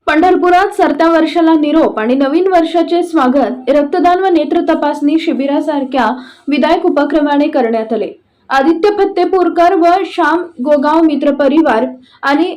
पंढरपुरात सरत्या वर्षाला निरोप आणि नवीन वर्षाचे स्वागत रक्तदान व नेत्र तपासणी शिबिरासारख्या विधायक उपक्रमाने करण्यात आले। आदित्य फत्तेपूरकर व श्याम गोगाव मित्र परिवार आणि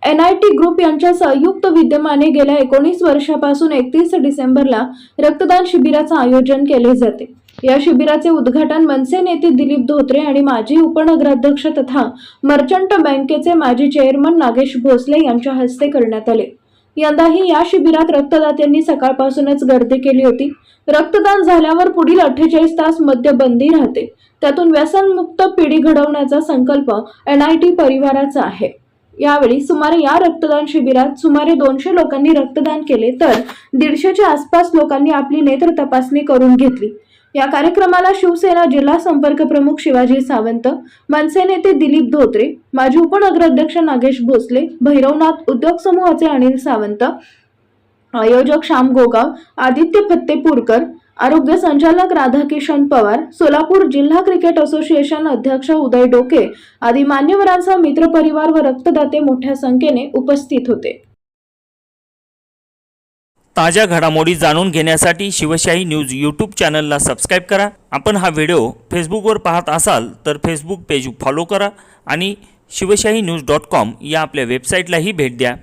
NIT ग्रुप यांच्या संयुक्त विद्यमाने गेल्या 19 वर्षापासून 31 डिसेंबरला रक्तदान शिबिराचे आयोजन केले जाते। या शिबिराचे उद्घाटन मनसे नेते दिलीप धोत्रे आणि माजी उपनगराध्यक्ष तथा मर्चंट बँकेचे माजी चेअरमन नागेश भोसले यांच्या हस्ते करण्यात आले। यंदाही या शिबिरात रक्तदात्यांनी सकाळपासूनच गर्दी केली होती। रक्तदान झाल्यावर पुढील 48 तास मद्यबंदी राहते, त्यातून व्यसनमुक्त पिढी घडवण्याचा संकल्प NIT परिवाराचा आहे। यावेळी या रक्तदान शिबिरात सुमारे 200 लोकांनी रक्तदान केले, तर 150च्या आसपास लोकांनी आपली नेत्र तपासणी करून घेतली। या कार्यक्रमाला शिवसेना जिल्हा संपर्क प्रमुख शिवाजी सावंत, मनसे नेते दिलीप धोत्रे, माजी उपनगराध्यक्ष नागेश भोसले, भैरवनाथ उद्योग समूहाचे अनिल सावंत, आयोजक श्याम गोगाव, आदित्य फत्तेपूरकर, आरोग्य संचालक राधाकिशन पवार, सोलापूर जिल्हा क्रिकेट असोसिएशन अध्यक्ष उदय डोके आदी मान्यवरांसह मित्रपरिवार व रक्तदाते मोठ्या संख्येने उपस्थित होते। ताज्या घडामोडी जाणून घेण्यासाठी शिवशाही न्यूज यूट्यूब चॅनलला सबस्क्राईब करा। आपण हा व्हिडिओ फेसबुकवर पाहत असाल तर फेसबुक पेज फॉलो करा आणि शिवशाही news.com या आपल्या वेबसाईटलाही भेट द्या।